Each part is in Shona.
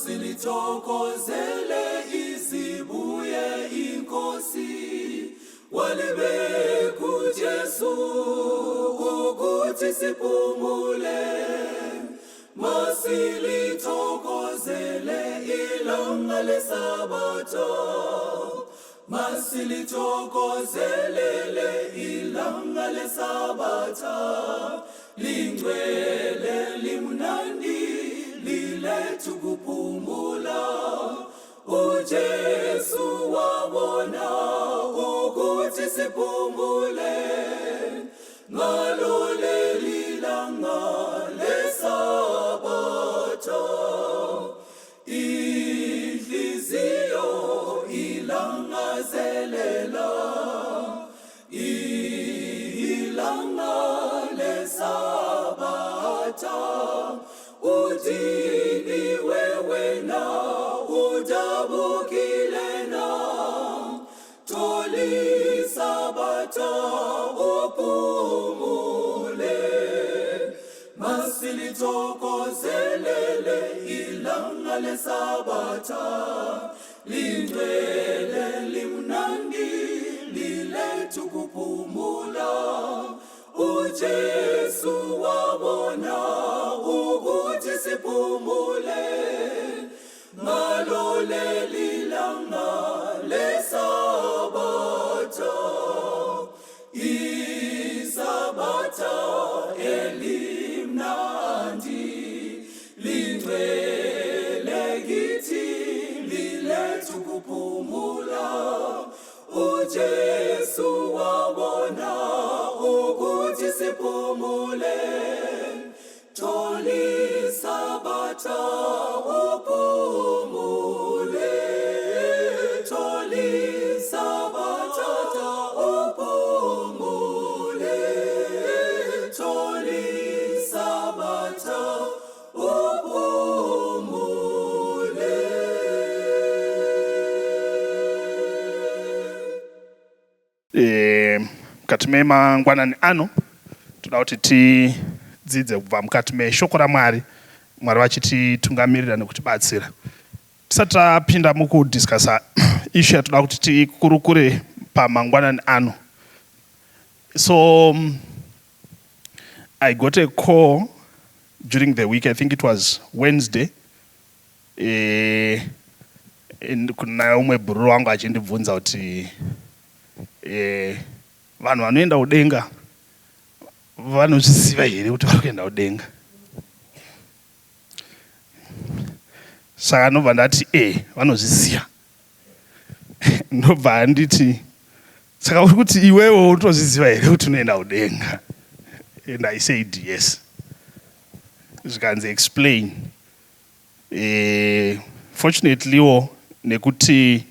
masilithokozele izibuye inkosi walibe kuJesu ukuthi siphumule masilithokozele ilanga leSabatha masilithokozele ilanga leSabatha lingcwele limnandi lilethu kuphumula uJesu wabona ukuthi siphumule ngalo leli langa leSabatha inhliziyo ilangazelela ilanga leSabatha udini wewena udabukile na tholi Sabatha uphumule masilithokozelele ilanga leSabatha lingcwele limnandi lilethu kuphumula uJesu wabona ukuthi siphumule ngalo leli langa leSabatha iSabatha elimnandi lingcwele kithi lilethu kuphumula uJesu wabona ukuthi siphumule tholi Sabatha uphumule tholi Sabatha uphumule tholi Sabatha uphumule. Mukati memangwanani ano toda kuti tidzidze kubva mukati meshoko raMwari, Mwari vachititungamirira nekutibatsira. Tisati tapinda mukudhiskasa issue yatoda kuti tikurukure pamangwanani ano. So I got a call during the week, I think it was Wednesday. Kuna umwe bhuru wangu achindibvunza kuti vanhu vanoenda kudenga vanozviziva here kuti vari kuenda kudenga. Saka ndobva ndati vanozviziva. Ndobva handiti saka uri kuti iwewo utozviziva here kuti unoenda kudenga? And I said yes. Zvikanzi explain. Fortunately nekuti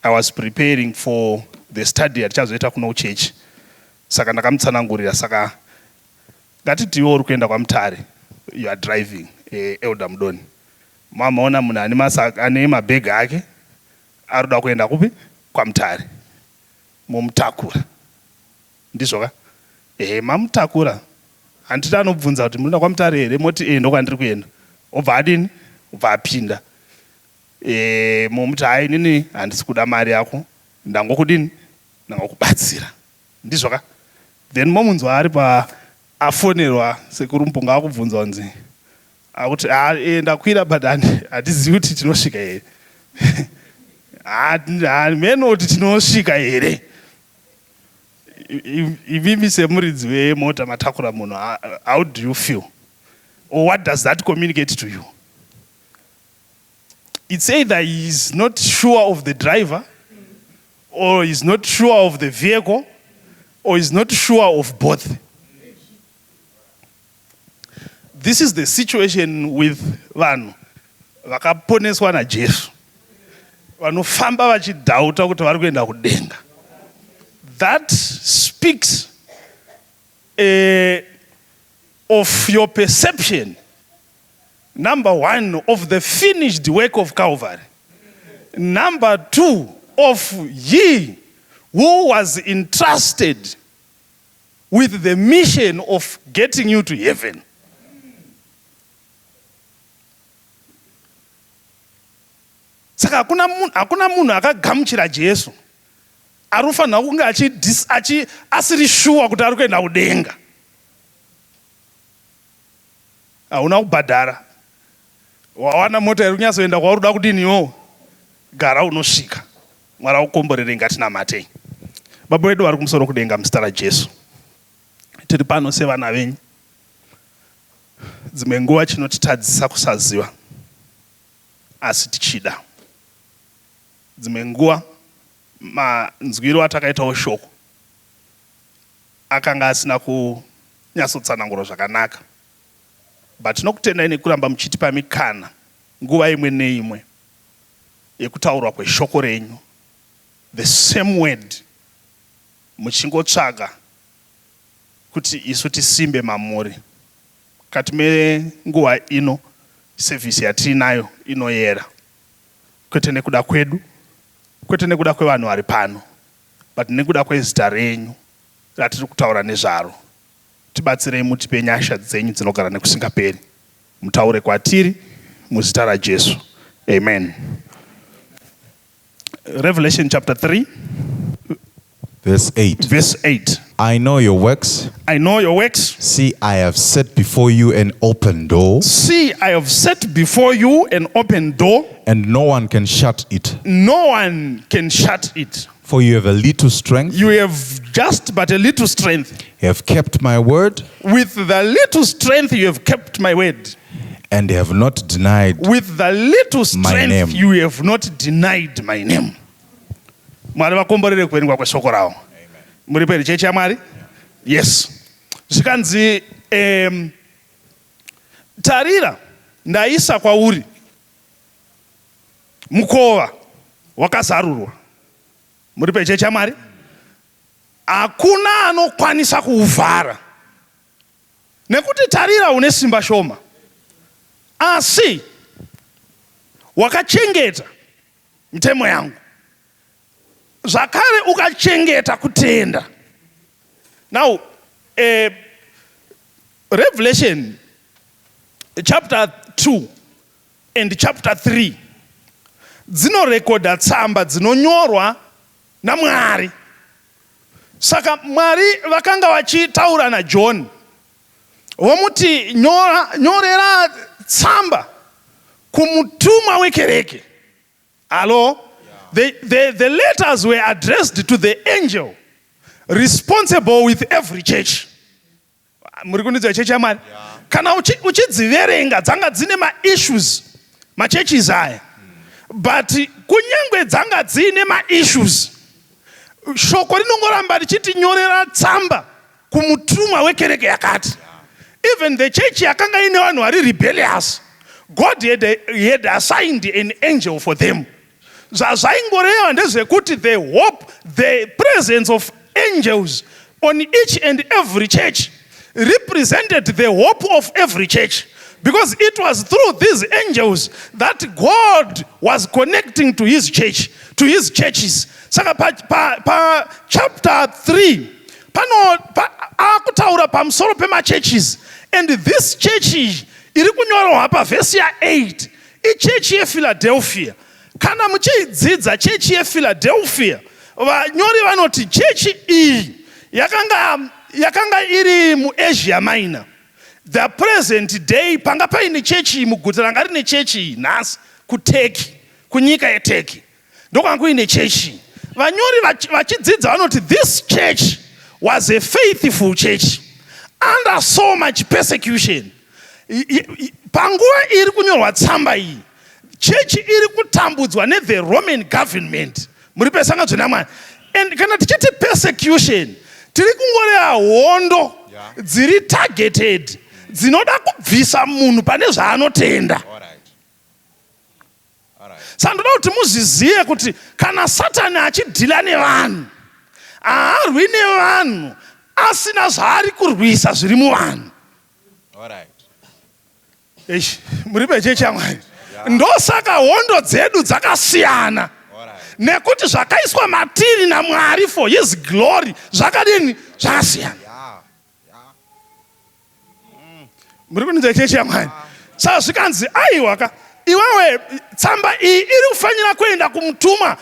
I was preparing for the study yatichazoita kuno church, saka ndakamutsanangurira. Saka ngatitiwo uri kuenda kwaMutare, you are driving Elder Mudoni, mamaona munhu ane mabhegi ake arikuda kuenda kupi? kwaMutare. Momutakura, ndizvoka? Mamutakura. Handiti anobvunza kuti munoenda kwaMutare here? Moti ndokwandiri kuenda. Obva adini? Obva apinda. Momuti hai inini handisi kuda mari yako, ndangokudini? Ndangokubatsira. Ndizvoka? Then momunzwa ari afonerwa sekuru Mupunga akubvunza kunzi akuti ndakwira but hatizivi kuti tinosvika here. Meno kuti tinosvika here. Ivimi semuridzi wemota matakura munhu, how do you feel? Or what does that communicate to you? It's either he is not sure of the driver, or is not sure of the vehicle, or is not sure of both. This is the situation with vanhu vakaponeswa naJesu, vanofamba vachidhauta kuti vari kuenda kudenga. That speaks of your perception, number one, of the finished work of Calvary. Number two, of ye who was entrusted with the mission of getting you to heaven. saka hakuna munhu akagamuchira Jesu arufanira kunge asiri shuwa kuti ari kuenda kudenga. Hauna kubhadhara, wawana mota iri kunyatsoenda kwauri kuda kudiniwo, gara unosvika. Mwari akukomborere ngatinamatei. Baba wedu vari kumusoro kudenga muzita raJesu, tiri pano sevana venyu. Dzimwe nguva chinotitadzisa kusaziva asi tichida. Dzimwe nguva manzwiro atakaitawo shoko akanga asina kunyatsotsanangura zvakanaka, but tinokutendai nekuramba muchitipa mikana nguva imwe neimwe yekutaurwa kweshoko renyu, the same word, muchingotsvaga kuti isu tisimbe mamuri. Kati menguva ino sevhisi yatinayo inoyera, kwete nekuda kwedu, kwete nekuda kwevanhu vari pano, but nekuda kwezita renyu ratiri kutaura nezvaro. Tibatsirei, mutipe nyasha dzenyu dzinogara nekusingaperi. Mutaure kwatiri muzita raJesu. Amen. Revelation chapter 3 verse 8. verse 8. I know your works. I know your works. See, I have set before you an open door, See, I have set before you an open door, and no one can shut it. no one can shut it. For you have a little strength, You have just but a little strength. you have kept my word, With the little strength you have kept my word. and have not denied. With the little My name. strength you have not denied my name. Mwari vakomborere kuverengwa kweshoko ravo. Muri peri chechi yaMwari? Yes. Zvikanzi tarira ndaisa kwauri mukova wakazarurwa. Muri peri chechi yaMwari? Hakuna anokwanisa kuuvhara. Nekuti tarira une simba shoma, asi wakachengeta mitemo yangu, zvakare ukachengeta kutenda. Now, Revelation chapter 2 and chapter 3 dzinorekodha tsamba dzinonyorwa naMwari. Saka Mwari vakanga vachitaura naJohn vomuti nyorera tsamba kumutumwa wekereke. Hello? The letters were addressed to the angel responsible with every church. Muri kundidzwa chechi yaMwari? Kana uchidziverenga dzanga dzine ma-issues machurches aya, but kunyangwe dzanga dzine ma-issues, shoko rinongoramba richiti nyorera tsamba kumutumwa wekereke yakati. Even the church yakanga ine vanhu vari rebellious, God had assigned an angel for them. Zvaingoreva ndezvekuti the hope, the presence of angels on each and every church represented the hope of every church, because it was through these angels that God was connecting to his church, to his churches. Saka pa chapter 3 pano akutaura pamusoro pema-churches, and this church iri kunyorwa pavhesi ya8 ichechi yePhiladelphia. Kana muchidzidza chechi yePhiladelphia, vanyori vanoti chechi iyi yakanga iri muAsia Minor. The present day panga paine chechi muguta ranga rine chechi nhasi kuTurkey, kunyika yeTurkey ndokwanga kuine chechi. Vanyori vachidzidza vanoti this church was a faithful church under so much persecution. Panguva iri kunyorwa tsamba iyi, chechi iri kutambudzwa the Roman government. Muri pesangadzwa naMwari. And kana tichiti persecution, tiri kungoreva hondo dziri targeted, dzinoda kubvisa munhu pane zvaanotenda. Saka ndoda kuti muzvizive kuti kana Satani achidhila nevanhu, haarwi nevanhu asina zvaari kurwisa zviri muvanhu. Muri pechechi yaMwari? Ndosaka hondo dzedu dzakasiyana, nekuti zvakaiswa matiri naMwari for his glory zvakadini zvakasiyana. Muri kundidzwa chechi yaMwari? Saka zvikanzi aiwa iwewe tsamba iyi iri kufanira kuenda kumutuma,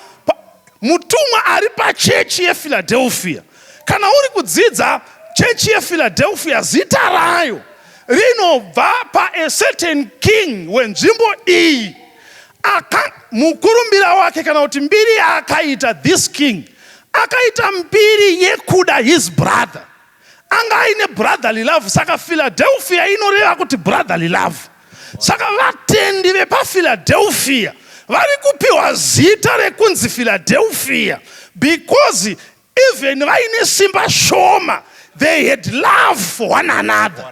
mutumwa ari pachechi yePhiladelphia. Kana uri kudzidza chechi yePhiladelphia, zita rayo rinobva pa a certain king wenzvimbo iyi. Mukurumbira wake kana kuti mbiri akaita this king, akaita mbiri yekuda his brother. Anga aine brotherly love, saka Philadelphia inoreva kuti brotherly love. Saka vatendi vepaPhiladelphia vari kupiwa zita rekunzi Philadelphia because even vaine simba shoma, they had love for one another.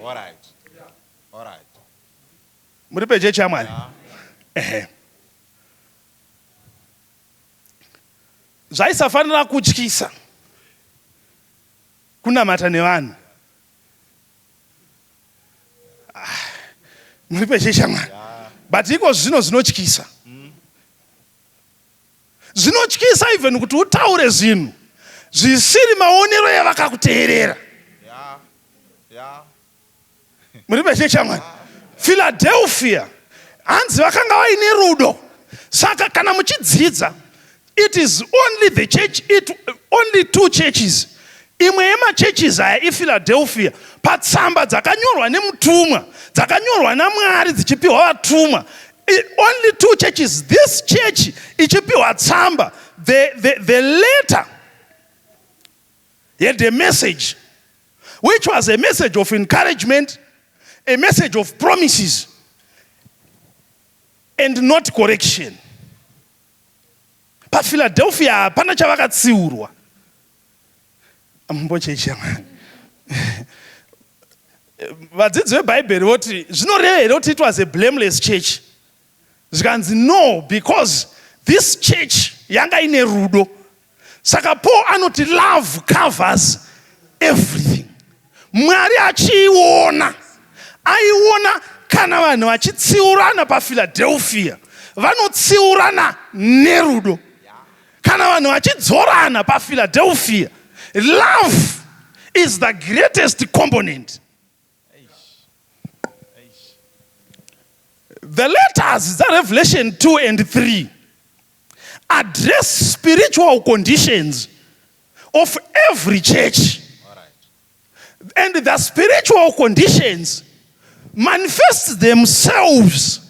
All right. Muri pechechi yamwari. Zvaisafanira kutyisa kunamata nevanhu. Muri pechechi yamwari. But iko zvino zvinotyisa. Zvinotyisa even kuti utaure zvinhu zvisiri maonero evakakuteerera. Muri pechechi yamwari. Philadelphia hanzi vakanga vaine rudo. Saka kana muchidzidza, it is only the church, only two churches. Imwe yemachurches aya iPhiladelphia, patsamba dzakanyorwa nemutumwa, dzakanyorwa naMwari dzichipiwa vatumwa. Only two churches. This church ichipiwa tsamba, the letter had a message, which was a message of encouragement, a message of promises, and not correction. PaPhiladelphia hapana chavakatsiurwa. Ambochecha mani. Vadzidzi veBhaibheri voti zvinoreva here kuti it was a blameless church. Zvikanzi no, because this church yanga ine rudo. Saka Paul anoti love covers everything. Mwari achiiona, aiona kana vanhu vachitsiurana paPhiladelphia, vanotsiurana nerudo. Kana vanhu vachidzorana paPhiladelphia, love is the greatest component. The letters, the Revelation 2 and 3, address spiritual conditions of every church. And the spiritual conditions manifest themselves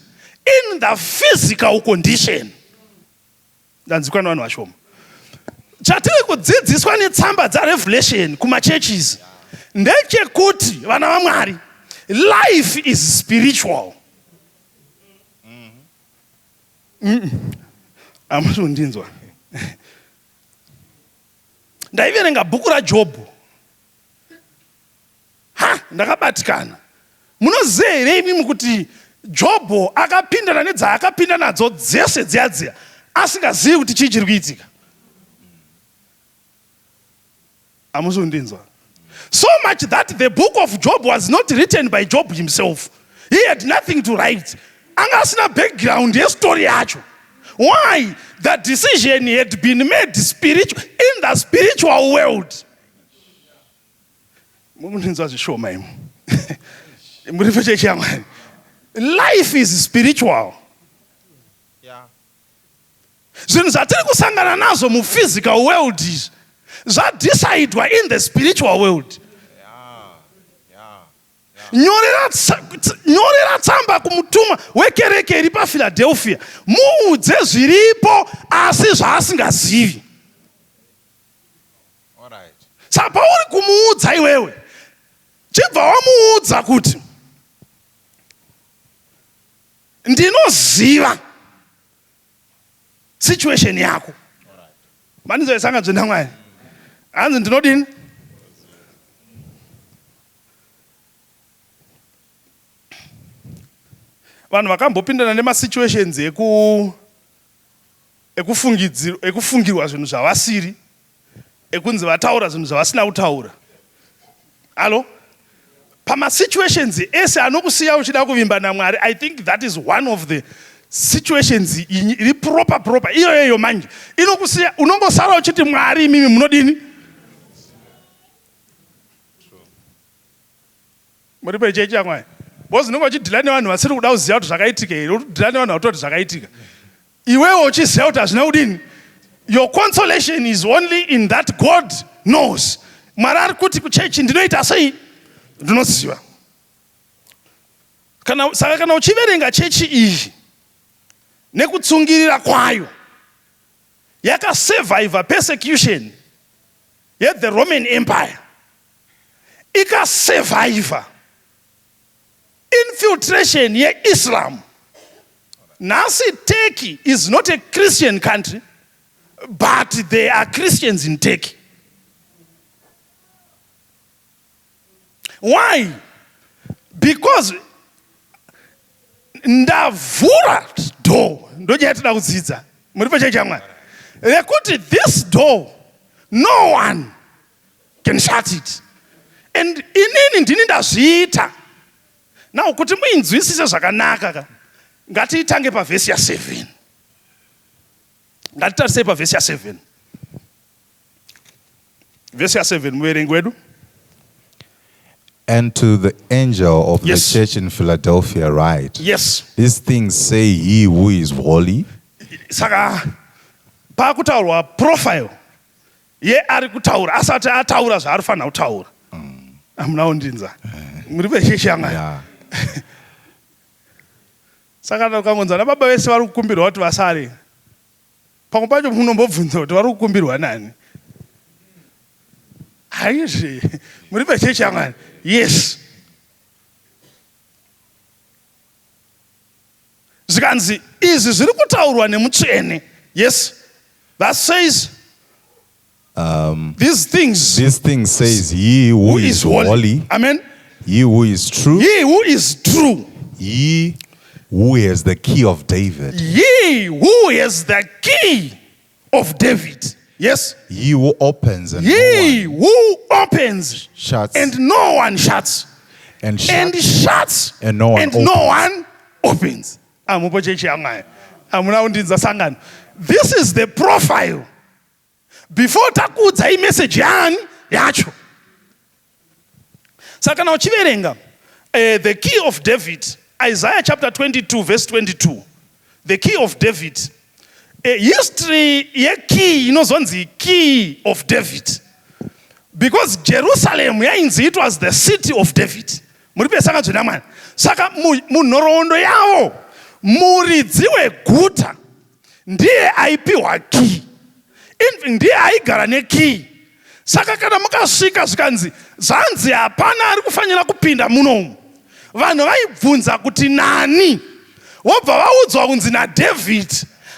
in the physical condition. Ndanzikwana vanhu vashoma. Chatiri kudzidziswa netsamba dzaRevelation kumachurches ndechekuti vana vaMwari, life is spiritual. Amazondinzwa. Ndaiverenga bhuku raJobho. Ndakabatikana. Munoziva here imimi kuti Jobho akapindana nedzaakapinda nadzo dzese dziya asingazivi kuti chii chiri kuitika. Amuzondinzwa. So much that the book of Job was not written by Job himself. He had nothing to write. Anga asina background yestory yacho. Why? The decision had been made spiritual in the spiritual world. Life is spiritual. Zvinhu zvatiri kusangana nazvo mu physical world zvadisaidwa in the spiritual world. Nyorera tsamba kumutumwa wekereke iri paPhiladelphia, muudze zviripo asi zvaasingazivi. Saka pauri kumuudza iwewe, chibva wamuudza kuti ndinoziva situation yako. Manizoisanga dzina Mwari. Hanzi ndinodini? Vanhu vakambopindana nemasituations ekufungirwa zvinhu zvavasiri, ekunzi vataura zvinhu zvavasina kutaura. Alo? Pamasituations ese anokusiya uchida kuvimba naMwari, I think that is one of the situations iri proper. Iyo manje inokusiya unongosara uchiti Mwari mimi munodini? Muri pechechi yaMwari. because unenge uchidhila nevanhu vasiri kuda kuziva kuti zvakaitika here, udhila nevanhu vatoti zvakaitika. Iwewe uchiziva kuti hazvina kudini. Your consolation is only in that God knows. Mwari ari kuti kuchechi ndinoita sei? Ndinoziva. Saka kana uchiverenga chechi iyi nekutsungirira kwayo yakasurvive persecution yet the Roman Empire, ikasurvive infiltration ye-Islam. Nasi Turkey is not a Christian country, but there are Christians in Turkey. Why? Because ndavura door ndojaitida kudzidza muri pachechamwari rekuti this door no one can shut it, and inini ndini ndazviita. Now kuti muinzwisise zvakanaka ngatiitange pavhesi ya7. Ngatitarise pavhesi ya7. Vhesi ya7 muverengi wedu. And to the angel of Yes. the church in Philadelphia write, Yes. these things say he who is holy, Saka pakutaurwa profile ye ari kutaura asati ataura zvaari fanira kutaura. Hamuna kundinza. Muri pechechi yanga. yeah, Saka ndakangonzana baba vese vari kukumbirwa kuti vasare. Pamwe pacho munombobvunza kuti vari kukumbirwa nani? Haizve. Muri pechechi yanga. Yes. Zvikanzi izvi zviri kutaurwa nemutsvene. Yes. That says these things says he who is holy, Amen. he who is true, He who is true. he who has the key of David, He who has the key of David. Yes. he who opens and He no one who opens shuts, and no one shuts. and And shuts, shuts and no one and no one opens. Amupo chechi yanga. Amuna undinza sangano. This is the profile. Before takudza message yani yacho. Saka na uchiverenga the key of David, Isaiah chapter 22 verse 22. The key of David. History ye key inozonzi key of David. Because Jerusalem yainzi it was the city of David. Muripe saka zvina. Saka munhoroondo yavo muridzi weguta ndiye aipiwa key. Ndiye aigara nekey. Saka kana mukasvika zvikanzi zvanzi hapana ari kufanira kupinda munomu, vanhu vaibvunza kuti nani? Wobva vaudzwa kunzi naDavid.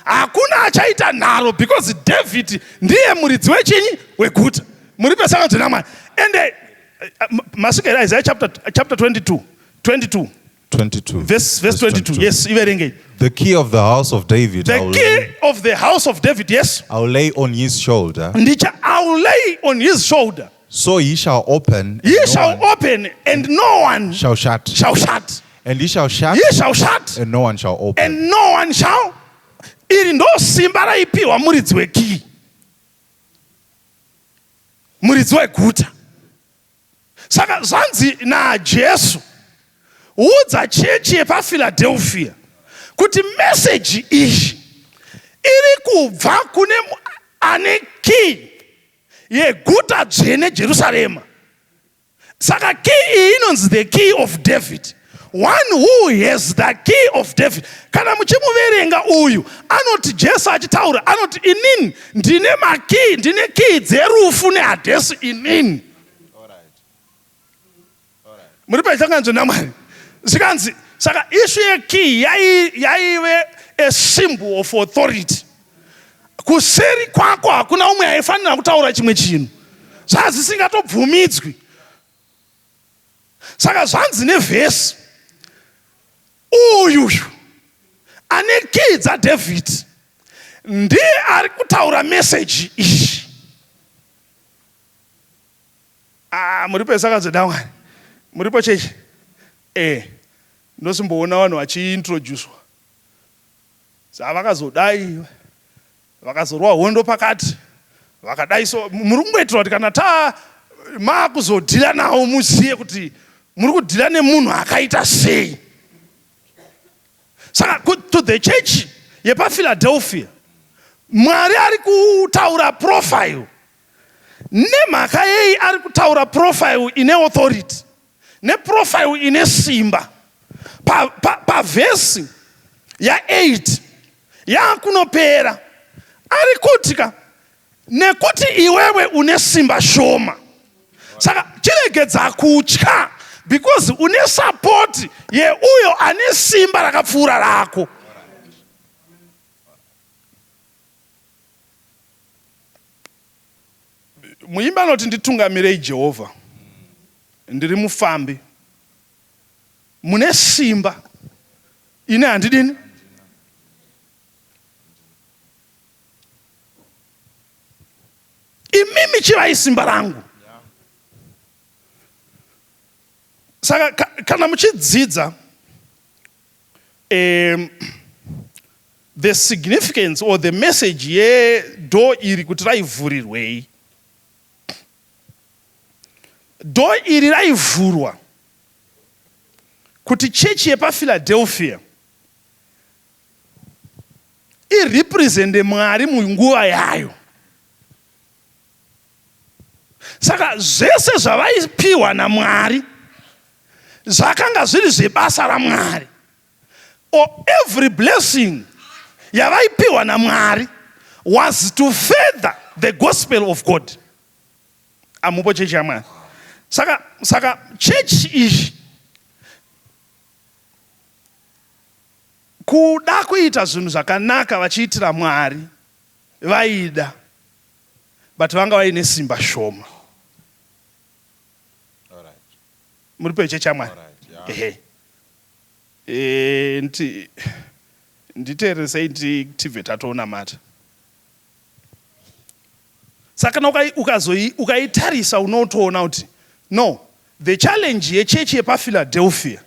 Hakuna achaita nharo because David ndiye muridzi wechinyi weguta. Muri pesaka zvina. And masvika Isaiah chapter 22 verse 22. Yes, iverenge. the key of the house of David, The key of the house of David. Yes. I'll lay on his shoulder, I'll lay on his shoulder. so he shall open, He and no shall one open and no one shall shut, shall shut. and he shall shut, He shall shut and no one shall open. and no one shall. Iri ndo simba raipiwa muridzi wekey. Muridzi weguta. Saka zvanzi naJesu, udza chechi yepaPhiladelphia kuti message iyi iri kubva kune ane key yeguta dzvene Jerusalema. Saka key iyi inonzi the key of David. One who has the key of David. Kana muchimuverenga uyu anoti Jesu achitaura anoti inini ndine makey, ndine key dzerufu neHadesi inini. Muri pachanga namwari. Zvikanzi saka issue yekey yaive a symbol of authority. Kuseri kwako hakuna umwe aifanira kutaura chimwe chinhu. Zvisingatobvumidzwi. Saka zvanzi nevhesi uyu ane key dzaDavid ndiye ari kutaura message iyi. Muri pesaka zvadamwari. Muripo chechi. Ndosimboona vanhu vachiintroducwa. Vakazodai, vakazorwa hondo pakati, vakadai. So muri kungoitira kuti kana maakuzodhila nawo muziye kuti muri kudhira nemunhu akaita sei? Saka to the church yepaPhiladelphia Mwari ari kutaura profile. Nemhaka yei ari kutaura profile ine authority neprofile ine simba. Pavhesi ya8 yakunopera ari kutika nekuti iwewe une simba shoma, saka chiregedza kutya because une support yeuyo ane simba rakapfuura rako. Muimba anoti nditungamirei Jehovha, ndiri mufambi mune simba ine handidini. Imimi chivai simba rangu. Saka kana muchidzidza the significance or the message yedo iri kuti raivhurirwei. Do iri raivhurwa kuti chechi yepaPhiladelphia irepresente Mwari munguva yayo. Saka zvese zvavaipiwa naMwari zvakanga zviri zvebasa raMwari, or every blessing yavaipiwa naMwari was to further the gospel of God. Amupo chechi yaMwari. Saka chechi izvi kuda kuita zvinhu zvakanaka vachiitira Mwari vaida, but vanga vaine simba shoma. Muri pechechi yaMwari. Nditeeresei tibve tatoonamata. Saka ukaitarisa unotoona kuti no, the challenge yechechi yepaPhiladelphia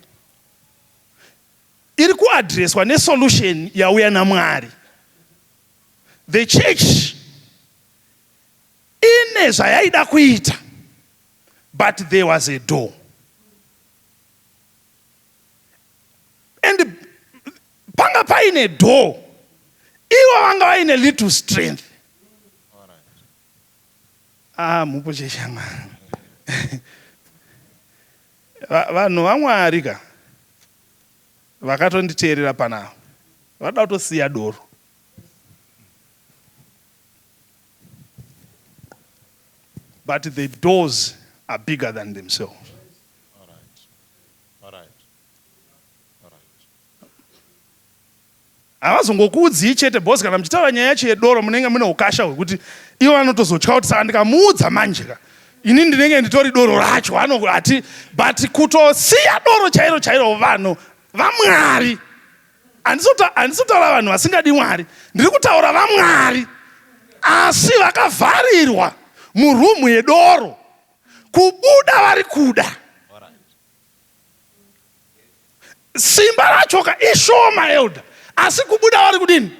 iri kuadreswa nesolution yauya naMwari. The church ine zvayaida kuita, but there was a door. And panga paine door, iwo vanga vaine little strength. Mupo cheshama. Vanhu vaMwari ka vakatonditeerera panavo vada kutosiya doro. But the doors are bigger than themselves. Havazongokuudzii chete bosi kana muchitaura nyaya yacho yedoro munenge mune ukasha hwekuti ivo vanotozotya kuti saka ndikamuudza manje ka ini ndinenge nditori doro racho hati, but kutosiya doro chairo vanhu vaMwari. Handisitaura vanhu vasingadi Mwari, ndiri kutaura vaMwari asi vakavharirwa murumu yedoro kubuda vari kuda. Simba racho ka ishoma elda, asi kubuda vari kudini.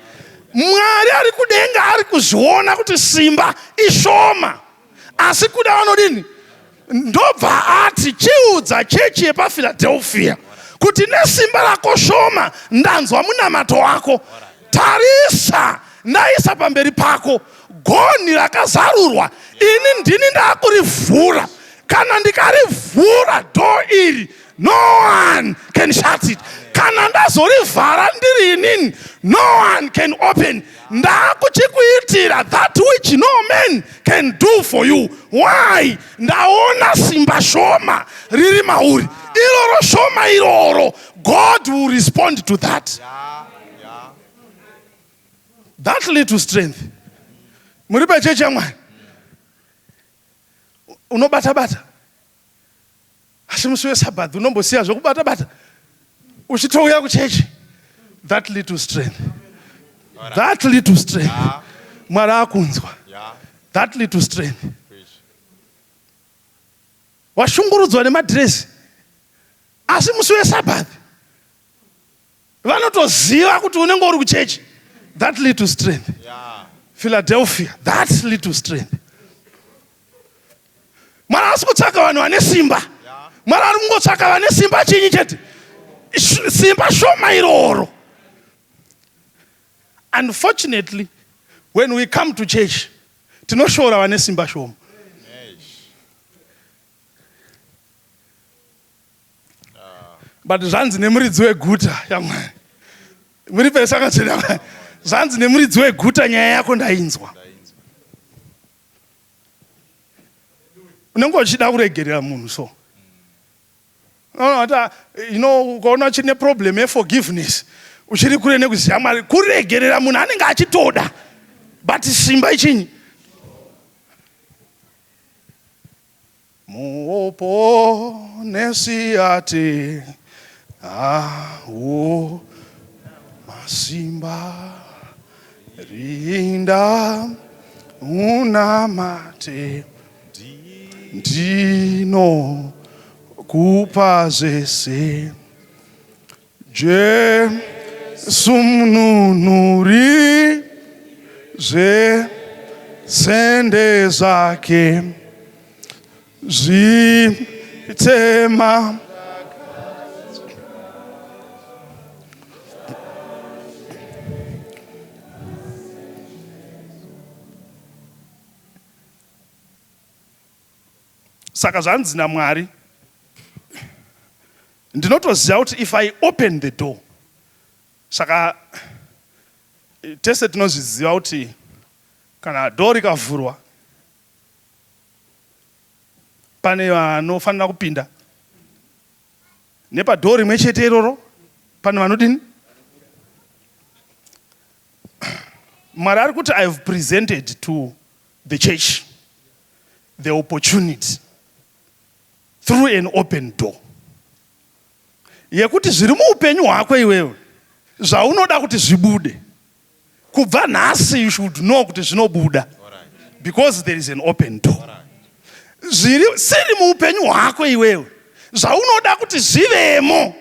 Mwari ari kudenga ari kuzviona kuti simba ishoma, asi kuda vanodini. Ndobva ati chiudza chechi yepaPhiladelphia kuti nesimba rako shoma ndanzwa munamato wako. Tarisa ndaisa pamberi pako gonhi rakazarurwa, ini ndini ndakurivhura. Kana ndikarivhura door iri, no one can shut it. Kana ndazorivhara ndiri inini, no one can open. Ndakuchikuitira that which no man can do for you. Why? Ndaona simba shoma riri mauri. Iroro shoma iroro. God will respond to that. That little strength. Muripe chechi yaMwari. Unobata-bata. Asi musi weSabbath unombosiya zvokubata-bata. Uchitouya kuchechi. That little strength. That little strength. Mwari akunzwa. That little strength. Washungurudzwa nemadhiresi. Asi musi weSabbath vanotoziva kuti unenge uri kuchechi. That little strength. Philadelphia, that little strength. Mwari asi kutsvaka vanhu vane simba Mwari ari kungotsvaka vane simba chinyi chete, simba shoma iroro. Unfortunately, when we come to church, tinoshora vane simba shoma. But zvanzi nemuridzi weguta yaMwari, muri pesa kachena, zvanzi nemuridzi weguta nyaya yako ndainzwa. Unenge uchida kuregerera munhu so. Ukaona chine problem yeforgiveness, uchiri kure nekuziva Mwari, kuregerera munhu anenge achitoda, but simba ichinyi. Muoponesi ate awo masimba rinda unamate ndino kupa zvese Jesu mununuri zvesende zvake zvitema saka zvanzi naMwari, ndinotoziva kuti if I open the door, saka tese tinozviziva kuti kana door rikavhurwa pane vanofanira kupinda, nepadhoo rimwe chete iroro pane vanodini. Mwari ari kuti I have presented to the church the opportunity through an open door yekuti zviri muupenyu hwako iwewe zvaunoda kuti zvibude kubva nhasi, you should know kuti zvinobuda because there is an open door. Siri muupenyu hwako iwewe zvaunoda kuti zvivemo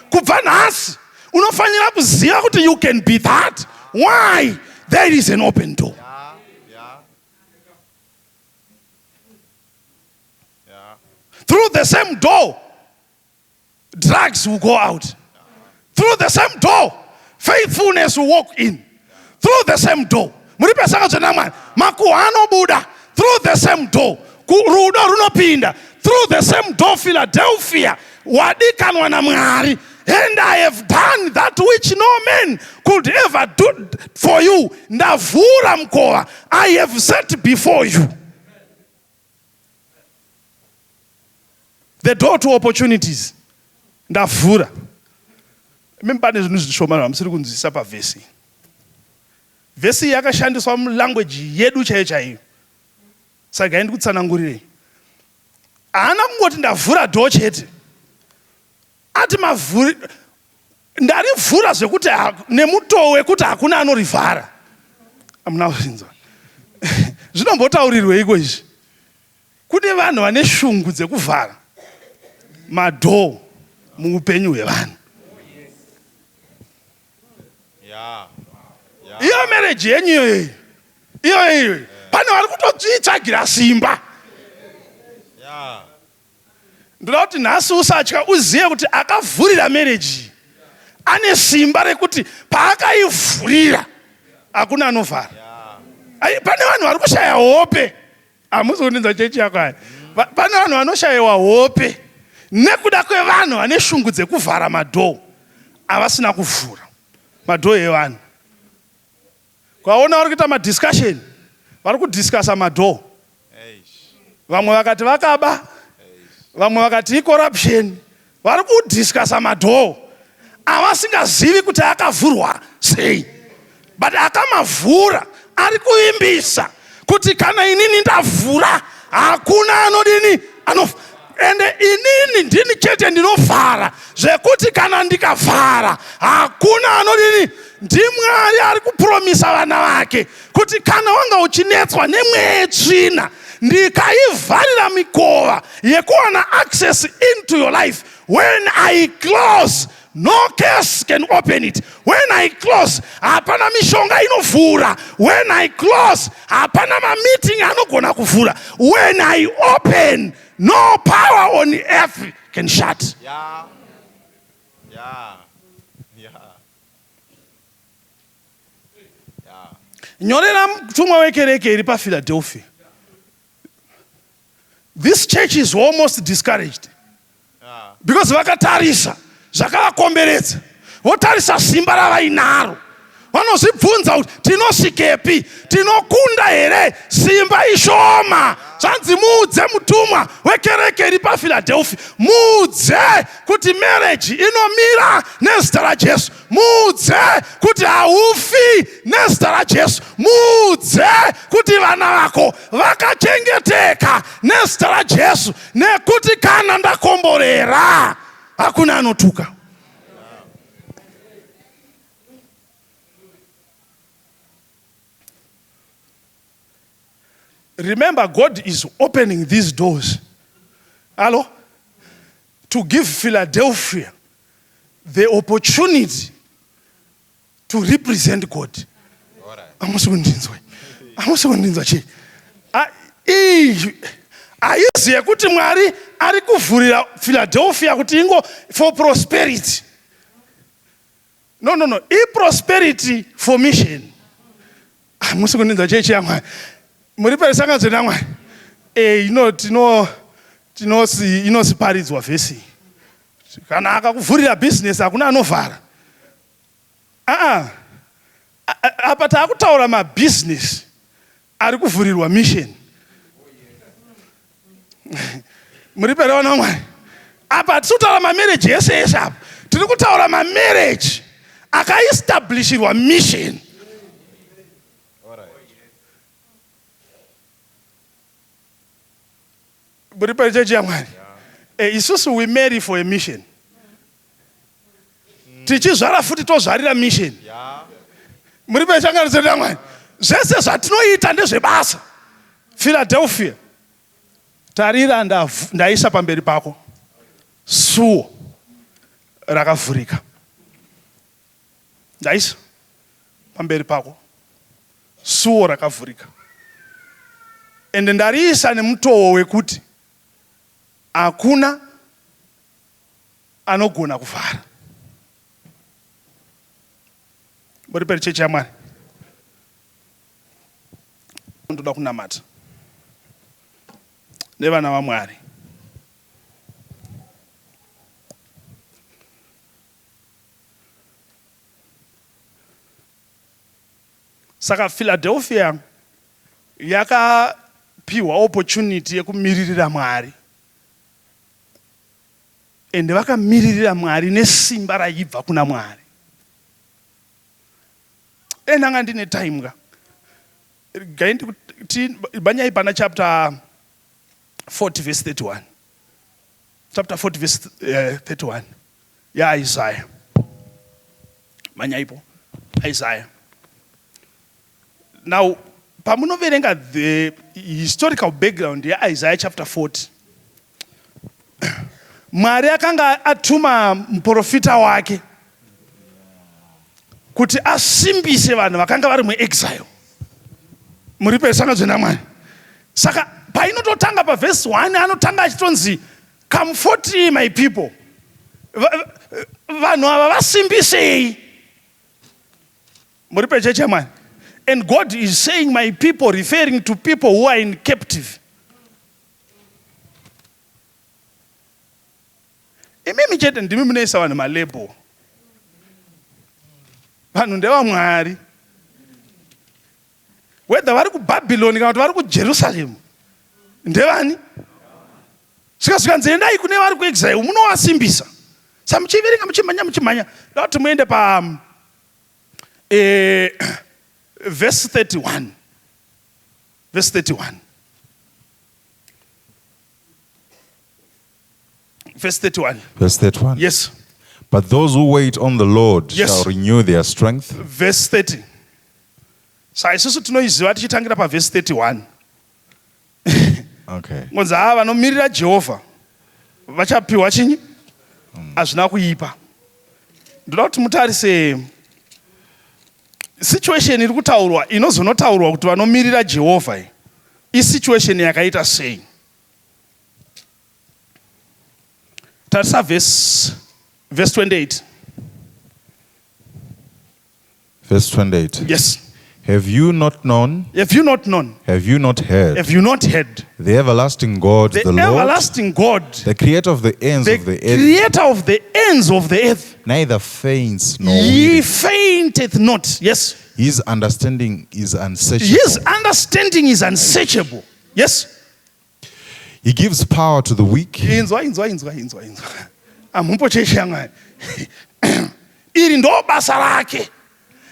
kubva nhasi, unofanira kuziva kuti you can be that. Why? There is an open door. Through the same door, drugs will go out. Through the same door, faithfulness will walk in. Through the same door, makuhano Buddha. Through the same door, rudo runopinda. Through the same door, Philadelphia, wadikanwa na Mwari. And I have done that which no man could ever do for you. Ndavura mkoa, I have set before you the door to opportunities. Ndavura. Mempane zvinhu zvishoma zvamusiri kunzwisisa pavhesi. Vhesi yakashandiswa mulanguage yedu chaiyo chaiyo. Saka haindi kutsanangurirei. Haana kungoti ndavhura door chete. Ati mavhuri, ndarivhura zvekuti nemutoo wekuti hakuna anorivhara. Amuna kuzvinzwa. Zvinombotaurirweiko izvi? Kune vanhu vane shungu dzekuvhara madhoo muupenyu hwevanhu. Iyo marriage yenyu iyo pane vari kutotsvagira simba. Ndoda kuti nhasi usatya, uzive kuti akavhurira marriage ane simba rekuti paakaivhurira hakuna anovhara. Pane vanhu vari kushaya hope. Hamusi kundinzwa chechi yako haya. Pane vanhu vanoshayiwa hope nekuda kwevanhu vane shungu dzekuvhara madhoo avasina kuvhura madhoo evanhu. Kwaona vari kuita madiscussion, vari kudiscussa madhoo. Vamwe vakati vakaba, vamwe vakati icorruption, vari kudiscussa madhoo avasingazivi kuti akavhurwa sei. But akamavhura ari kuimbisa kuti kana inini ndavhura hakuna anodini ende inini ndini chete ndinovhara zvekuti kana ndikavhara hakuna anodini. NdiMwari ari kupromisa vana vake kuti kana wanga uchinetswa nemweya tsvina, ndikaivharira mikova yekuwana access into your life. When I close, no case can open it. When I close, hapana mishonga inovhura. When I close, hapana meeting anogona kuvhura. When I open, no power on earth can shut. Yeah. Yeah. Yeah. Yeah. Nyorera mtumwa wekereke iri paPhiladelphia. This church is almost discouraged. Yeah. Because vakatarisa zvakavakomberedza, votarisa simba ravainaro, vanozvibvunza kuti tinosvikepi, tinokunda here, simba ishoma. Zvanzi muudze mutumwa wekereke iri paPhiladelphia, muudze kuti marriage inomira nezita raJesu, muudze kuti haufi nezita raJesu, muudze kuti vana vako vakachengeteka nezita raJesu, nekuti kana ndakomborera hakuna anotuka. Remember, God is opening these doors. Hello? To give Philadelphia the opportunity to represent God. Amusukundinzwa chi. Aiziye kuti Mwari ari kuvhurira Philadelphia kuti ingo for prosperity. No. Prosperity for mission. Amusukundinzwa chechi yamwa. Muri peresanga zvenamwa. Inosiparidzwa vhesi. Kana akakuvhurira business hakuna anovhara. Apa taakutaura mabusiness ari kuvhurirwa mission. Muri perewana Mwari. Apa tisutaura mamarriage yese apa. Tiri kutaura mamarriage akaestablishirwa mission. Muri perechechi yaMwari. Isusu we marry for a mission. Tichizvara futi tozvarira mission. Muri perechechi yaMwari. Zvese zvatinoita ndezvebasa. Philadelphia. Tarira ndaisa pamberi pako. Suo rakavhurika. Ndaisa pamberi pako. Suo rakavhurika. Ende ndariisa nemutoo wekuti hakuna anogona kuvhara. Muri perechechi yaMwari. Ndoda kunamata nevana vaMwari. Saka Philadelphia yakapiwa opportunity yekumiririra Mwari. Ende vakamiririra Mwari nesimba raibva kuna Mwari. Enanga ndine time ka. Banyai pana chapter 40 verse 31. Chapter 40 verse 31. Ya Isaiah. Banyaipo. Isaiah. Now, pamunoverenga the historical background ya Isaiah chapter 40. Mwari akanga atuma muprofita wake kuti asimbise vanhu vakanga vari muexile. Muri pesanga zvenamwari. Saka painototanga paverse 1 anotanga achitonzi comfort my people. Vanhu ava vasimbisei. Muri pechechi yaMwari. And God is saying my people, referring to people who are in captive. Imimi chete ndimi munoisa vanhu malebo. Vanhu ndevaMwari. Whether vari kuBhabhiloni kana kuti vari kuJerusarema. Ndevani? Svika nzendai kune vari kuexile munovasimbisa. Samuchiverenga muchimhanya. Ndati muende pa verse 31. Verse 31. Verse 31. Verse 31. Yes. But those who wait on the Lord Yes. shall renew their strength. Verse 30. Sa isusu tinoiziva tichitangira pa verse 31. Okay. Ngonzi vanomirira Jehovha vachapiwa chinyi? Hazvina kuipa. Ndoda kuti mutarise situation iri kutaurwa inozonotaurwa kuti vanomirira Jehovha. I situation yakaita sei? Tarisa verse 28. Verse 28. Yes. Have you not known? Have you not known? Have you not heard? Have you not heard? The everlasting God, The the Lord, everlasting God, the creator of the ends the of the earth, creator of the ends of the earth, neither faints nor he wearies. fainteth not. Yes. His understanding is unsearchable. His understanding is unsearchable. Yes. He gives power to the weak. Inzwa. Amumpocheshi yanga. Iri ndo basa lake.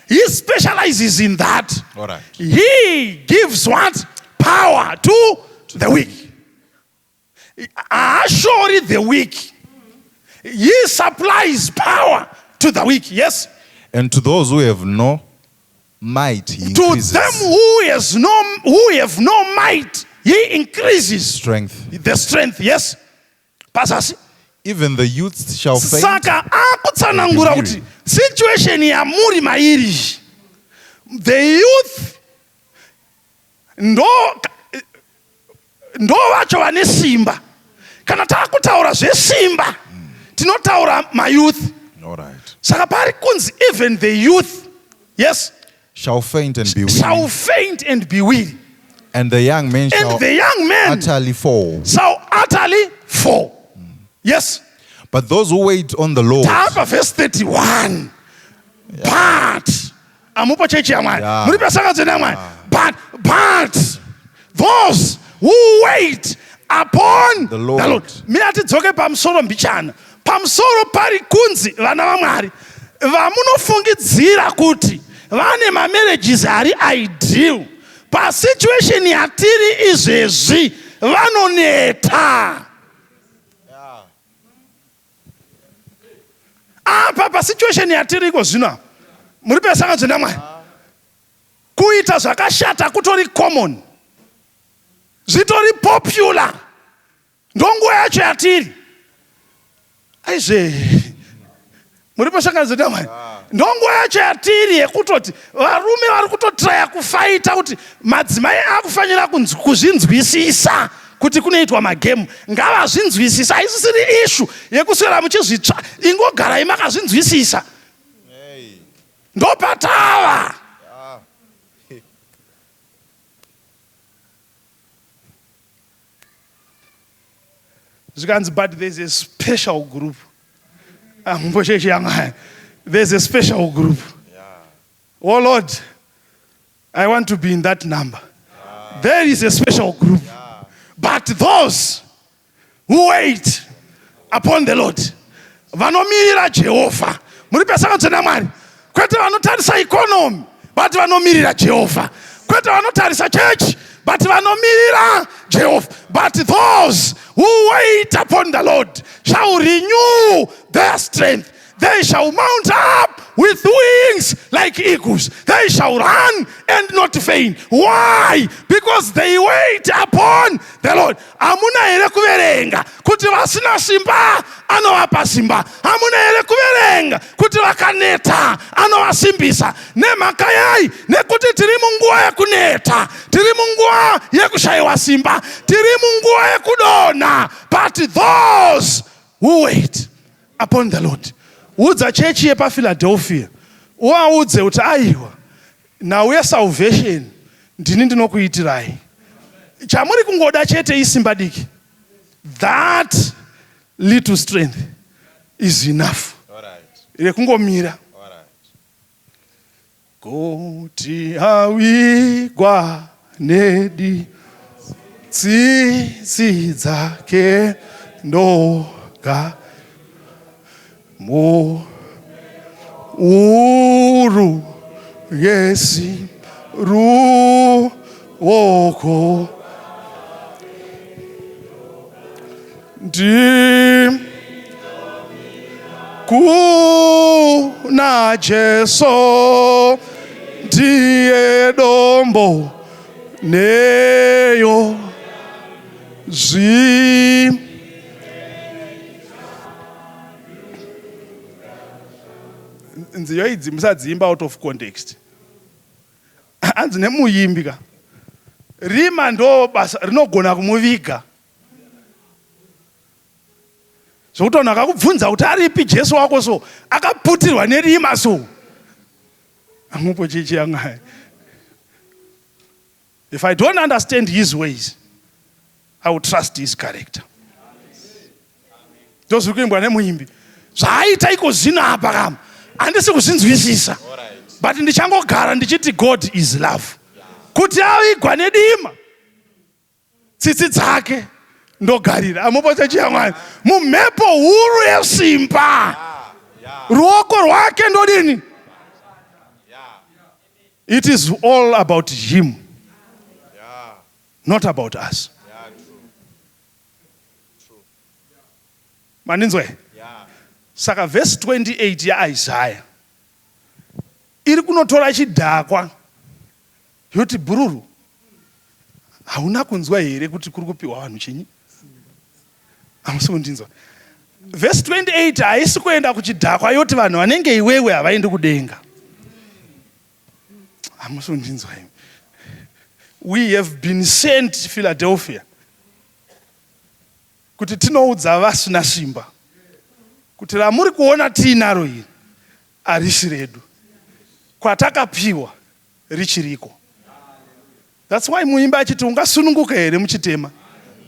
He specializes in that. All right. He gives what? Power to the weak. Surely the weak. He supplies power to the weak. Yes. And to those who have no might, he To increases them who have no might, he increases strength. the strength. Yes. Pasasi. Even the youth shall faint. Saka akutsanangura kuti situation ya muri mairi. The youth ndo vacho vane simba. Kana takutaura zvesimba tinotaura mayouth. All right. Saka pari kunzi even the youth, yes, Shall faint and be shall weary. faint and be weary. And the young men shall And the young men utterly fall. shall utterly fall. Yes. But those who wait on the Lord, Tapa verse 31. But amupo chechi ya mwari. Yeah. Muripe sanga zene ya mwari. But those who wait upon The Lord. Mirati dzoke pamusoro mbichana. Pamusoro pari kunzi vana va mwari. Vamunofungidzira kuti vane marriages ari ideal. Pa situation yatiri izvezvi vanoneta. Papa situation yatiriko zvino muri pesanga zvina mwari kuita zvakashata kutori common zvitori popular ndonguva yacho yatiri aizve muri pesanga zvina mwari ndonguva yacho yatiri yekutoti varume vari kutotraya kufaita kuti madzimai akufanira kuzvinzwisisa kuti kunoitwa magemu ngavazvinzwisisa. Haisisiri ishu yekuswera muchizvitsva, ingogarai makazvinzwisisa. Ndopatava. Zvikanzi, but there's a special group. There's a special group. Oh Lord, I want to be in that number. There is a special group. But those who wait upon the Lord, vanomirira Jehovah. Muri pesanga dzena mwari. Kwete vanotarisa economy, but vanomirira Jehovah. Kwete vanotarisa church, but vanomirira Jehovah. But those who wait upon the Lord shall renew their strength. They shall mount up with wings like eagles. They shall run and not faint. Why? Because they wait upon the Lord. Amuna ere kuverenga kuti vasina simba anovapa simba. Amuna ere kuverenga kuti vakaneta anovasimbisa. Nemhaka yai nekuti tiri munguva yekuneta, tiri munguva yekushayiwa simba, tiri munguva yekudonha. But those who wait upon the Lord. Udza chechi yepaPhiladelphia uvaudze kuti aiwa nauya salvation ndini ndinokuitirai. Chamuri kungoda chete isimba diki. That little strength is enough. Rekungomira. Kuti awigwa nedi tsitsi dzake ndoga mo uru yesi ru woko di kuna Jesu ndiye dombo neyo nziyo idzi musadziimba out of context. Anzi nemuyimbi ka rima ndo basa rinogona kumuviga. zvokuti vanhu vakakubvunza kuti aripi Jesu wako so akaputirwa nerima so amupo chechi yangu. If I don't understand his ways, I will trust his character. Ndozviri kuimbwa nemuimbi. Zvaaita iko zvino apa kama handisi kuzvinzwisisa, but ndichangogara ndichiti God is love. Kuti avigwa nedima, tsitsi dzake ndogarira. Amupo chechi yangu mumhepo huru yesimba, ruoko rwake ndodini. It is all about him, not about us. Maninzwe? Saka verse 28 ya Isaiah iri kunotora chidhakwa yoti bururu, hauna kunzwa here kuti kuri kupiwa vanhu chinyi? Hamusi kundinzwa? Verse 28 haisi kuenda kuchidhakwa yoti vanhu vanenge iwewe havaendi kudenga. Hamusi kundinzwa? We have been sent to Philadelphia kuti tinoudza vasina simba kuti ramuri kuona tiinaro iri harisi redu, kwatakapiwa richiriko. That's why muimba achiti ungasununguka here muchitema,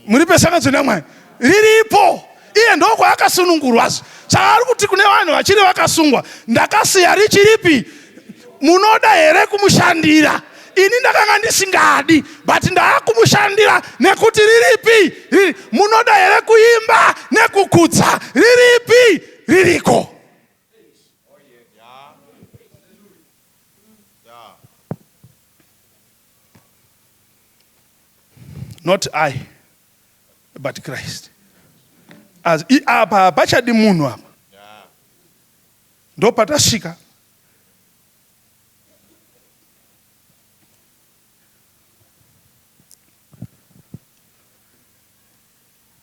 muri pesangadzo naMwari riripo, iye ndoko akasunungurwazo. Saka ari kuti kune vanhu vachiri vakasungwa, ndakasiya richiripi? Munoda here kumushandira? Ini ndakanga ndisingadi, but ndaakumushandira nekuti riripi? Munoda here kuimba nekukudza? Riripi? Ririko. Not I, but Christ. As apa pachadi munhu apa, ndo patasvika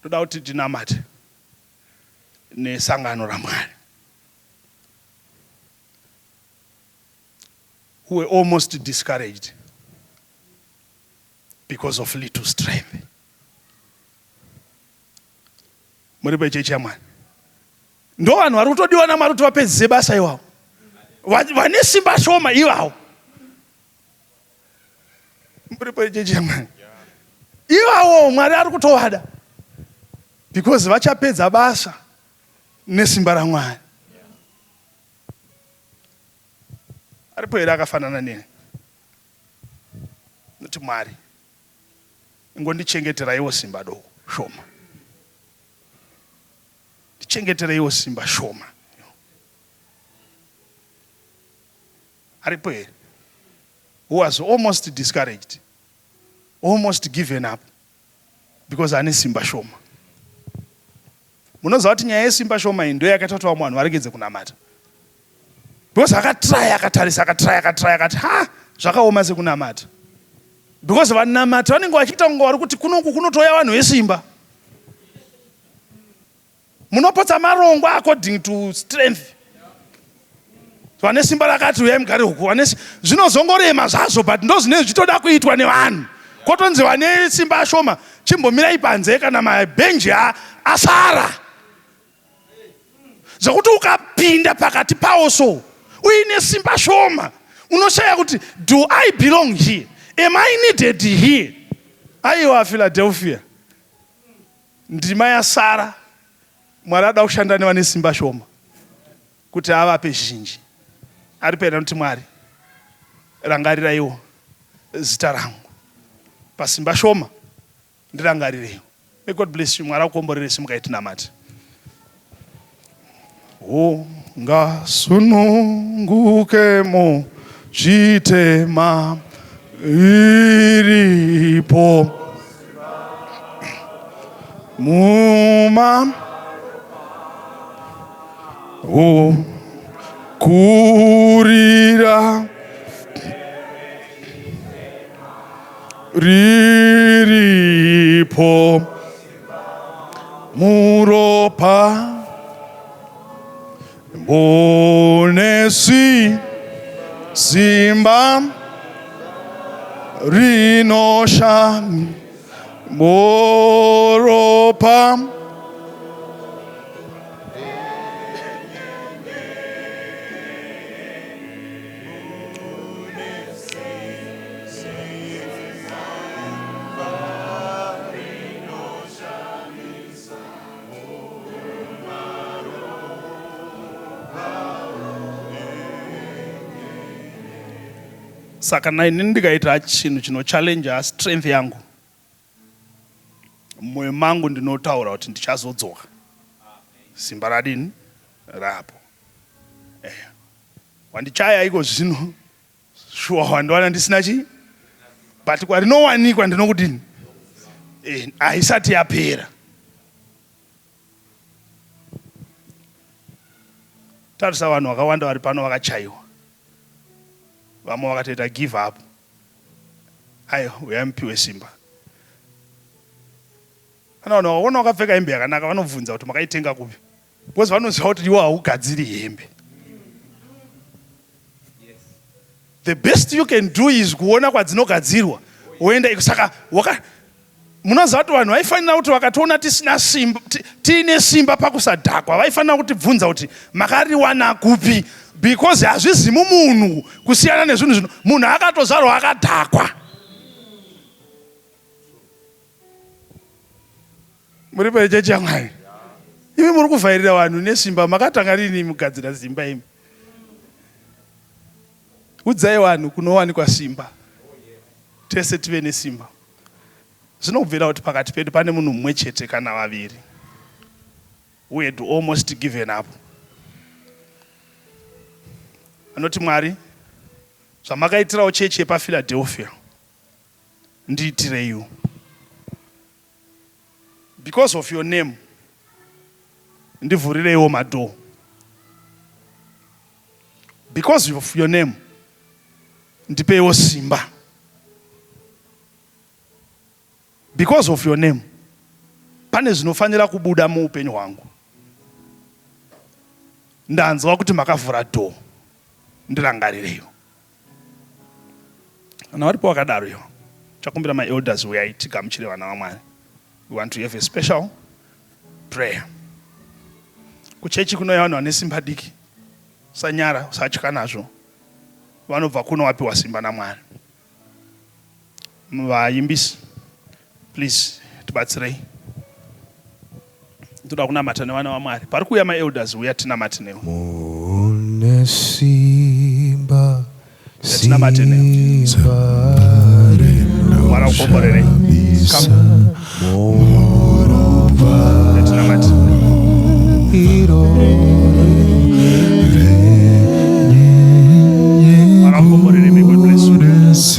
toda kuti tinamate nesangano raMwari, who were almost discouraged because of little strength. Muri pechechi yaMwari ndo vanhu vari kutodiwa naMwari kuti vapedzise basa ivavo, vane simba shoma ivavo. Muri pechechi yaMwari ivavo Mwari ari kutovada because vachapedza basa nesimba raMwari. Aripo here akafanana neni, noti Mwari ngondichengeteraiwo simba doko shoma, ndichengeteraiwo simba shoma. Aripo here who was almost discouraged, almost given up because ane simba shoma. Munoziva kuti nyaya yesimba shoma iyi ndo yakatotawo vanhu varegedze kunamata, because akatry akatarisa akati zvakaoma sekunamata, because vanamata vanenge vachiita kunge vari kuti kunoku kunotoya vanhu vesimba. Munopotsa marongo according to strength. Vane simba rakati uyai mugare huku, zvinozongorema zvazvo, but ndo zvinenge zvichitoda kuitwa nevanhu. Kotonzi vane simba shoma chimbomirai panze kana mabhenji asara, zvokuti ukapinda pakati pawo so uine simba shoma unoshaya kuti do I belong here? Am I needed here? Aiwa Philadelphia, ndima yasara Mwari ada kushanda nevane simba shoma kuti avape zhinji. Ari pena kuti Mwari rangariraiwo zita rangu pasimba shoma, ndirangarireiwo. May God bless you. Mwari akukomborere simuka yetinamati. Ngasununguke muchitema iripo muma kurira riripo muropa bonesi simba rinosha moropa Saka naini ndikaita chinhu chinochallenge strength yangu, mwoyo mangu ndinotaura kuti ndichazodzoka. Simba radini rapo. Wandichaya iko zvino. Shuwa wandiwana ndisina chi? But kwarinowanikwa ndinokudini? Haisati yapera. Tarisa vanhu vakawanda vari pano vakachaiwa. Vamwe vakatoita give up. Ayo, uyampiwe simba. Kana vanhu vakaona vakapfeka hembe yakanaka vanobvunza kuti makaitenga kupi. Because vanoziva kuti iwo haugadziri hembe. The best you can do is kuona kwadzinogadzirwa. Uenda saka munoziva kuti vanhu vaifanira kuti vakatoona tisina simba, tiine simba pakusadhakwa, vaifanira kuti bvunza kuti makariwana kupi, because hazvizi mumunhu kusiyana nezvinhu zvino. Munhu akatozvarwa akadhakwa. Muri pechechi yaMwari. Imi muri kuvhairira vanhu nesimba, makatanga rini mugadzira simba imi? Udzai vanhu kunowanikwa simba. Tese tive nesimba. Zvinobvira kuti pakati pedu pane munhu mumwe chete kana vaviri who had almost given up. Anoti Mwari, zvamakaitirawo chechi yepaPhiladelphia ndiitireiwo. Because of your name, ndivhurireiwo madoo. Because of your name, ndipeiwo simba. Because of your name, pane zvinofanira kubuda muupenyu hwangu. Ndanzwa kuti makavhura dhoo, ndirangarireyo. Kana varipo vakadaro ivo, chakumbira ma-elders uyai tigamuchire vana vaMwari. We want to have a special prayer. Kuchechi kunouya vanhu vane simba diki. Usanyara, usatya nazvo. Vanobva kuno vapiwa simba naMwari. Vaimbisi, please, tibatsirei. Toda kunamata nevana vaMwari. Pari kuuya ma-elders uya tinamate nevo. Mune simba, Tinamate nevo. Mwari akukomborerei. Come. Tinamate. Mwari akukomborerei. May God bless you.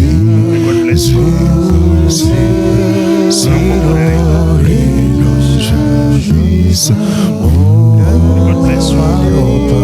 May God bless you. Mwari akukomborerei. God bless you. God bless you. Mwari akukomborerei.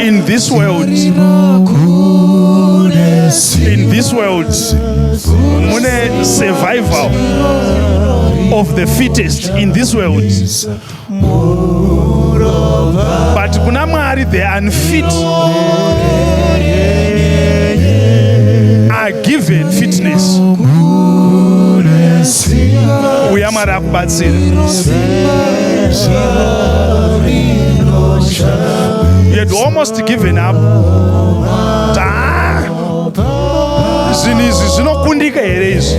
In this world, mune survival of the fittest in this world. But kuna Mwari, the unfit are given fitness. Uya Mwari akubatsira. You had almost given up. Zvinhu izvi zvinokundika here izvi?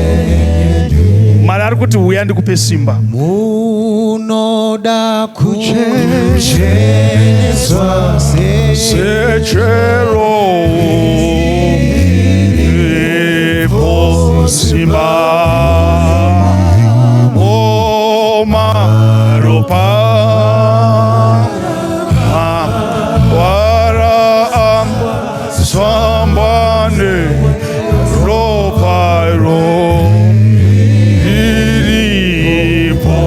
Mwari ari kuti uya ndikupe simba. Munoda kuchenjezwa sechero ipo simba omaropa wara swambane ropairo iripo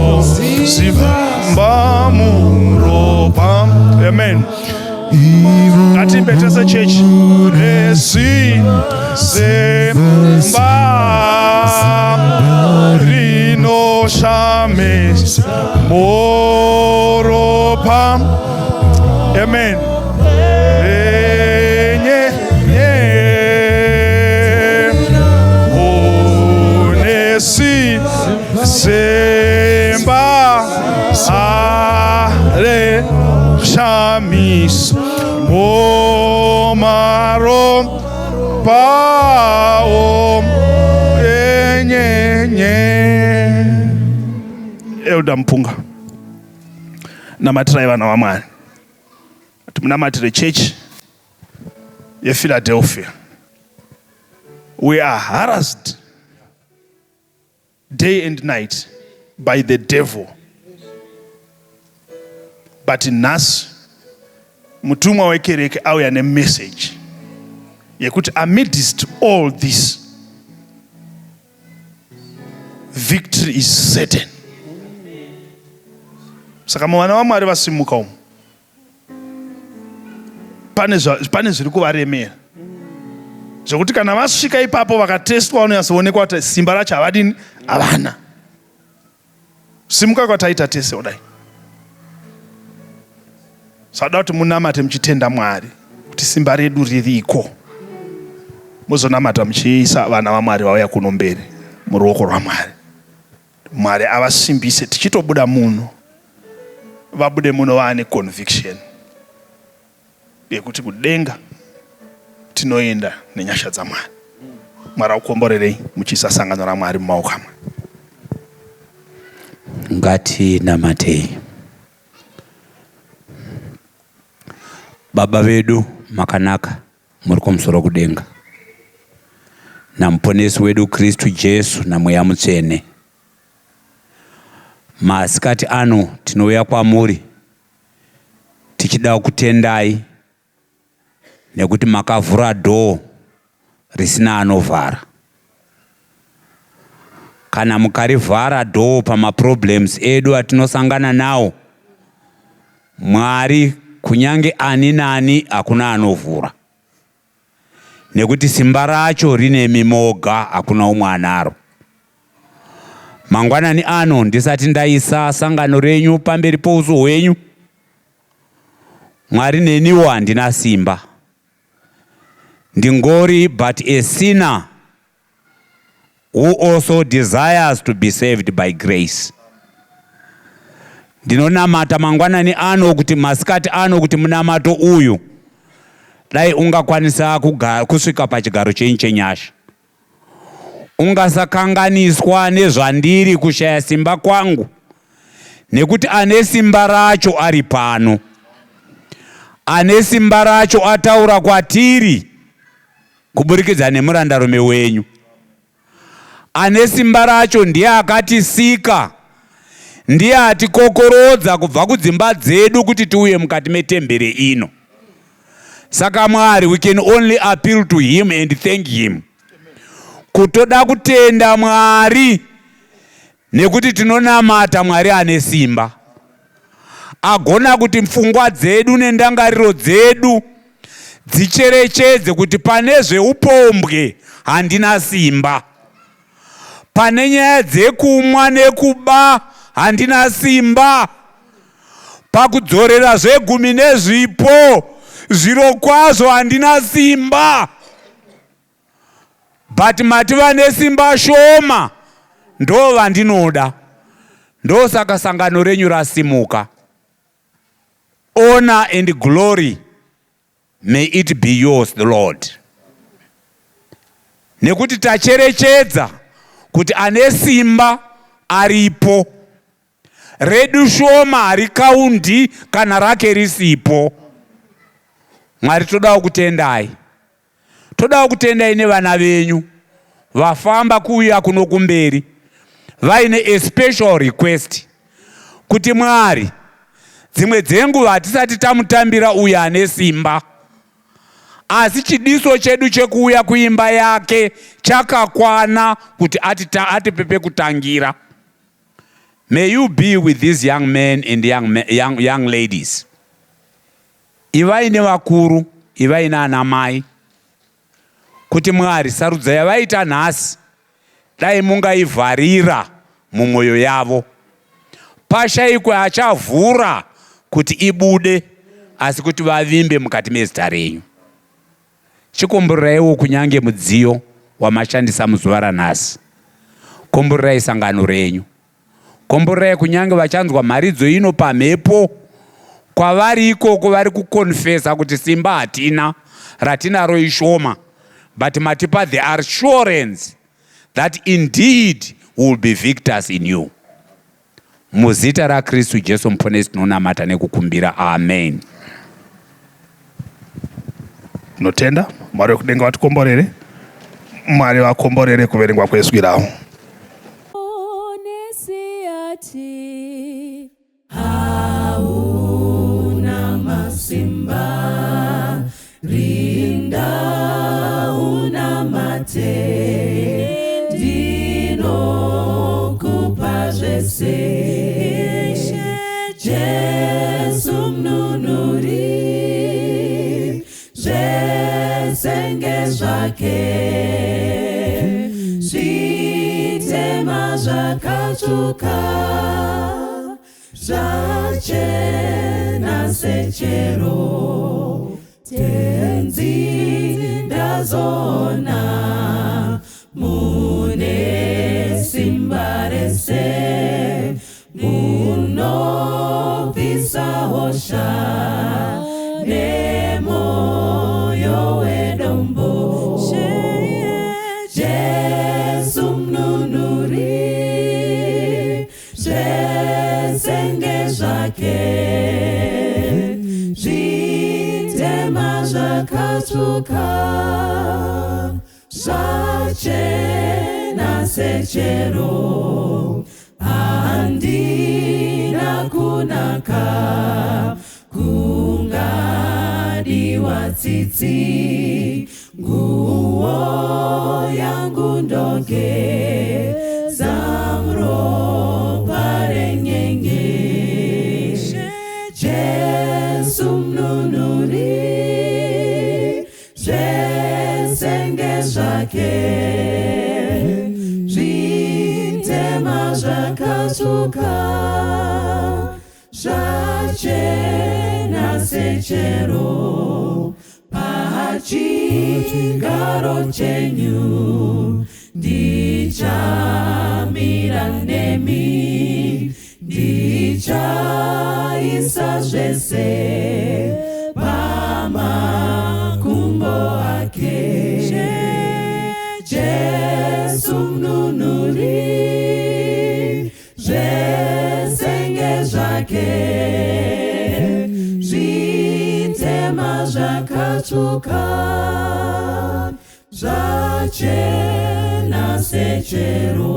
simba muropa. Amen. Ngatimbetese church simba rinoshamisa Moropa. Amen. Onesi semba are shamis momaro pao enyenye. Elda Mpunga namatira vana vaMwari kuti munamatire church yePhiladelphia. We are harassed day and night by the devil, but nhasi mutumwa wekereke auya nemessage yekuti amidst all this, victory is certain. Saka vana vaMwari vasimuka umu, pane zviri kuvaremera zvokuti kana vasvika ipapo vakatestwa vanonyatsoonekwa kuti simba racho havadini, havana. Simuka kwataita tese kudai. Sada kuti munamate muchitenda Mwari kuti simba redu ririko, muzonamata muchiisa vana vaMwari vauya kuno mberi muruoko rwaMwari. Mwari avasimbise, tichitobuda muno vabude muno vaane conviction yekuti kudenga tinoenda nenyasha dzaMwari. Mwari akukomborerei muchiisa sangano raMwari mumaoko aMwari. Ngatinamatei. Baba vedu makanaka muri kumusoro kudenga, namuponesi wedu Kristu Jesu namweya mutsvene, masikati ano tinouya kwamuri tichida kutendai nekuti makavhura dhoo risina anovhara. Kana mukarivhara dhoo pamaproblems edu atinosangana nawo, Mwari kunyange ani nani hakuna anovhura, nekuti simba racho rine mimoga, hakuna umwe anaro. Mangwanani ano ndisati ndaisa sangano renyu pamberi pouso hwenyu, Mwari neniwo handina simba, ndingori but a sinner who also desires to be saved by grace. Ndinonamata mangwanani ano kuti masikati ano kuti munamato uyu dai ungakwanisa kusvika pachigaro chenyu chenyasha, ungasakanganiswa nezvandiri kushaya simba kwangu, nekuti ane simba racho ari pano, ane simba racho ataura kwatiri kuburikidza nemurandarume wenyu. Ane simba racho ndiye akatisika, ndiye atikokorodza kubva kudzimba dzedu kuti tiuye mukati metembere ino. Saka Mwari, we can only appeal to him and thank him. Kutoda kutenda Mwari nekuti tinonamata Mwari ane simba, agona kuti pfungwa dzedu nendangariro dzedu dzicherechedze kuti pane zveupombwe handina simba, pane nyaya dzekumwa nekuba handina simba, pakudzorera zvegumi nezvipo zviro kwazvo handina simba, but mati vane simba shoma ndo vandinoda. Ndo saka sangano renyu rasimuka. Honor and glory may it be yours, the Lord. Nekuti tacherechedza kuti ane simba aripo, redu shoma harikaundi kana rake risipo. Mwari, toda kutendai, toda kutendai nevana venyu vafamba kuuya kuno kumberi vaine a special request kuti Mwari, dzimwe dzenguva hatisati tamutambira uya ane simba, asi chidiso chedu chekuuya kuimba yake chakakwana kuti atipepe kutangira. May you be with these young men and young ladies. Ivai nevakuru, ivai naanamai, kuti Mwari sarudza yavaita nhasi dai mungaivharira mumwoyo yavo, pashayikwe achavhura kuti ibude, asi kuti vavimbe mukati mezita renyu. Chikumburiraiwo kunyange mudziyo wamashandisa muzuva ranhasi. Kumburirai sangano renyu. Kumburirai kunyange vachanzwa mharidzo ino pamhepo, kwavari ikoko vari kukonfesa kuti simba hatina, ratinaro ishoma, but matipa the assurance that indeed we will be victors in you. Muzita ra Kristu Jesu muponesi tinonamata nekukumbira. Amen. Notenda Mwari wekudenga watikomborere, Mwari wakomborere kuverengwa kweswirawo. Onesiati hauna masimba, rinda una mate, dino kupa jese, Jesu mnunuri, jesenge jake, Zitema zakachuka, zachena sechero, tenzi ndazona, mune simbarese, muno pisa hosha, nemoyo wedombo. Jesu mnunuri, jesenge jake, zitema zakachuka, zachena sechero, andina kunaka, kungadi watsitsi, nguo yangu ndoge, zamro parengenge, Jesu mnunuri, jesenge jake, zitema zakachuka, zachena sechero, pachigaro chenyu, ndichamira nemi, ndichaisa zvese pamakumbo ake. Jesu mnunuri, zvisenge zvake, zvitema zvakatsvuka, zvachena sechero.